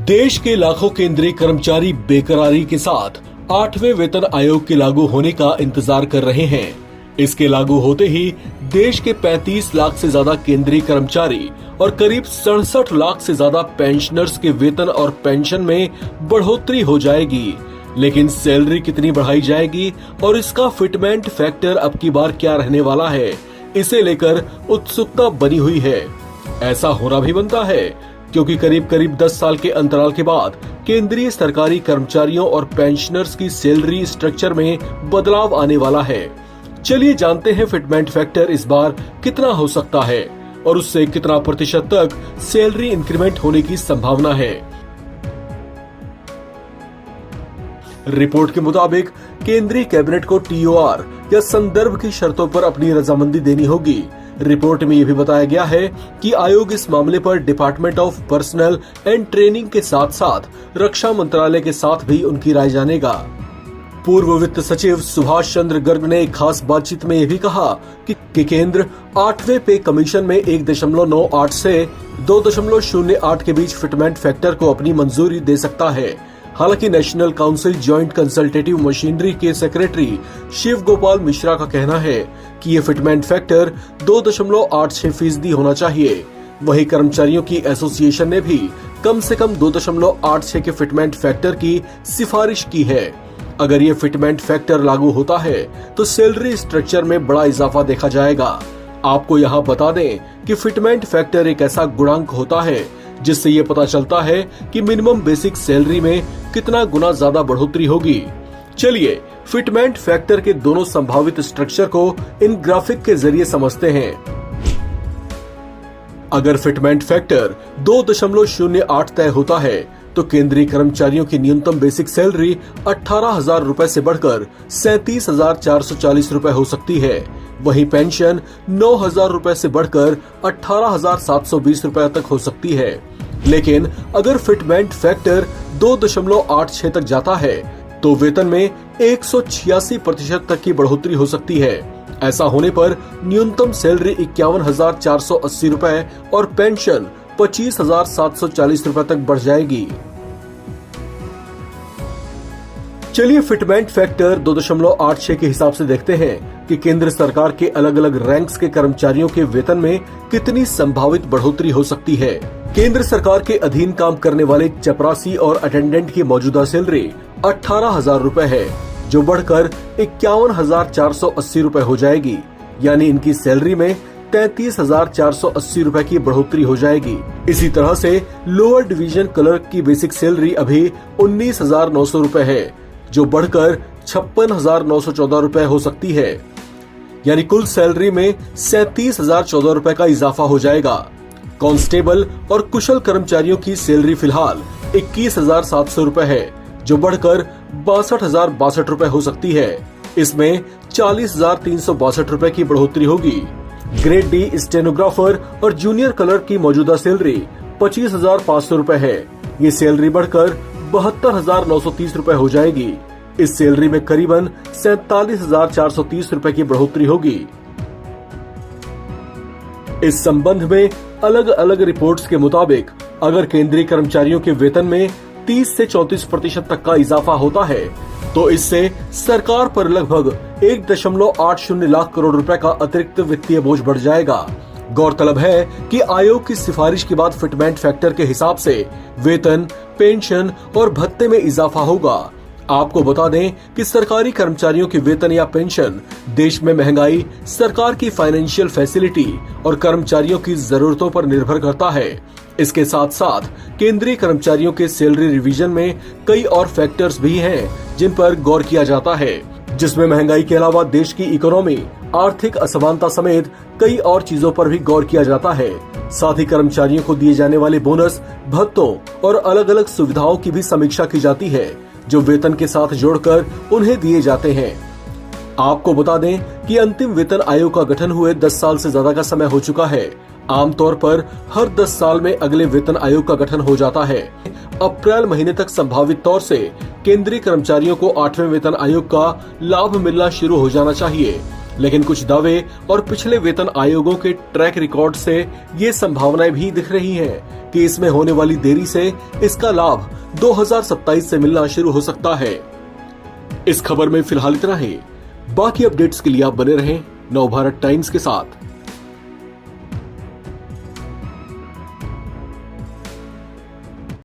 देश के लाखों केंद्रीय कर्मचारी बेकरारी के साथ 8वें वेतन आयोग के लागू होने का इंतजार कर रहे हैं। इसके लागू होते ही देश के 35 लाख से ज्यादा केंद्रीय कर्मचारी और करीब 67 लाख से ज्यादा पेंशनर्स के वेतन और पेंशन में बढ़ोतरी हो जाएगी। लेकिन सैलरी कितनी बढ़ाई जाएगी और इसका फिटमेंट फैक्टर अब की बार क्या रहने वाला है, इसे लेकर उत्सुकता बनी हुई है। ऐसा होना भी बनता है क्योंकि करीब 10 साल के अंतराल के बाद केंद्रीय सरकारी कर्मचारियों और पेंशनर्स की सैलरी स्ट्रक्चर में बदलाव आने वाला है। चलिए जानते हैं फिटमेंट फैक्टर इस बार कितना हो सकता है और उससे कितना प्रतिशत तक सैलरी इंक्रीमेंट होने की संभावना है। रिपोर्ट के मुताबिक केंद्रीय कैबिनेट को TOR या संदर्भ की शर्तों पर अपनी रजामंदी देनी होगी। रिपोर्ट में यह भी बताया गया है कि आयोग इस मामले पर department of personal and training के साथ साथ रक्षा मंत्रालय के साथ भी उनकी राय जानेगा। पूर्व वित्त सचिव सुभाष चंद्र गर्ग ने एक खास बातचीत में यह भी कहा कि केंद्र 8वें पे कमीशन में 1.98 से 2.08 के बीच फिटमेंट फैक्टर को अपनी मंजूरी दे सकता है। हालांकि national council joint consultative machinery के सेक्रेटरी शिव गोपाल मिश्रा का कहना है कि ये फिटमेंट फैक्टर 2.86% होना चाहिए। वहीं कर्मचारियों की एसोसिएशन ने भी कम से कम 2.86 के फिटमेंट फैक्टर की सिफारिश की है। अगर ये फिटमेंट फैक्टर लागू होता है तो सैलरी स्ट्रक्चर में बड़ा इजाफा देखा जाएगा। आपको यहाँ बता दें कि फिटमेंट फैक्टर एक ऐसा गुणांक होता है जिससे ये पता चलता है कि मिनिमम बेसिक सैलरी में कितना गुना ज्यादा बढ़ोतरी होगी। चलिए फिटमेंट फैक्टर के दोनों संभावित स्ट्रक्चर को इन ग्राफिक के जरिए समझते हैं। अगर फिटमेंट फैक्टर 2.08 तय होता है तो केंद्रीय कर्मचारियों की न्यूनतम बेसिक सैलरी 18,000 रूपए से बढ़कर 37,440 रूपए हो सकती है। वहीं पेंशन 9,000 रूपए से बढ़कर 18,720 रूपए तक हो सकती है। लेकिन अगर फिटमेंट फैक्टर 2.86 तक जाता है तो वेतन में 186% तक की बढ़ोतरी हो सकती है। ऐसा होने पर न्यूनतम सैलरी 51,480 रूपए और पेंशन 25,740 रूपए तक बढ़ जाएगी। चलिए फिटमेंट फैक्टर 2.86 के हिसाब से देखते हैं कि केंद्र सरकार के अलग अलग रैंक्स के कर्मचारियों के वेतन में कितनी संभावित बढ़ोतरी हो सकती है। केंद्र सरकार के अधीन काम करने वाले चपरासी और अटेंडेंट की मौजूदा सैलरी 18,000 रूपए है, जो बढ़कर 51,480 रूपए हो जाएगी। यानी इनकी सैलरी में 33,480 रूपए की बढ़ोतरी हो जाएगी। इसी तरह से लोअर डिवीजन क्लर्क की बेसिक सैलरी अभी 19,900 रूपए है, जो बढ़कर 56,914 रूपए हो सकती है। यानी कुल सैलरी में 37,014 रूपए का इजाफा हो जाएगा। कांस्टेबल और कुशल कर्मचारियों की सैलरी फिलहाल 21,700 रूपए है, जो बढ़कर 62,062 रूपए हो सकती है। इसमें 40,362 रूपए की बढ़ोतरी होगी। ग्रेड डी स्टेनोग्राफर और जूनियर क्लर्क की मौजूदा सैलरी 25,500 रूपए है। ये सैलरी बढ़कर 72,930 रूपए हो जाएगी। इस सैलरी में करीबन 47,430 रूपए की बढ़ोतरी होगी। इस संबंध में अलग अलग रिपोर्ट्स के मुताबिक अगर केंद्रीय कर्मचारियों के वेतन में 30 से 34% तक का इजाफा होता है तो इससे सरकार पर लगभग 1.80 लाख करोड़ रुपए का अतिरिक्त वित्तीय बोझ बढ़ जाएगा। गौरतलब है कि आयोग की सिफारिश के बाद फिटमेंट फैक्टर के हिसाब से वेतन, पेंशन और भत्ते में इजाफा होगा। आपको बता दें कि सरकारी कर्मचारियों के वेतन या पेंशन देश में महंगाई, सरकार की फाइनेंशियल फैसिलिटी और कर्मचारियों की जरूरतों पर निर्भर करता है। इसके साथ साथ केंद्रीय कर्मचारियों के सैलरी रिवीजन में कई और फैक्टर्स भी हैं जिन पर गौर किया जाता है, जिसमें महंगाई के अलावा देश की इकोनॉमी, आर्थिक असमानता समेत कई और चीजों पर भी गौर किया जाता है। साथ ही कर्मचारियों को दिए जाने वाले बोनस, भत्तों और अलग अलग सुविधाओं की भी समीक्षा की जाती है, जो वेतन के साथ जोड़कर उन्हें दिए जाते हैं। आपको बता दें कि अंतिम वेतन आयोग का गठन हुए 10 साल से ज्यादा का समय हो चुका है। आमतौर पर हर 10 साल में अगले वेतन आयोग का गठन हो जाता है। अप्रैल महीने तक संभावित तौर से केंद्रीय कर्मचारियों को 8वें वेतन आयोग का लाभ मिलना शुरू हो जाना चाहिए। लेकिन कुछ दावे और पिछले वेतन आयोगों के ट्रैक रिकॉर्ड से ये संभावनाएं भी दिख रही हैं कि इसमें होने वाली देरी से इसका लाभ 2027 से मिलना शुरू हो सकता है। इस खबर में फिलहाल इतना ही। बाकी अपडेट्स के लिए आप बने रहें नवभारत टाइम्स के साथ।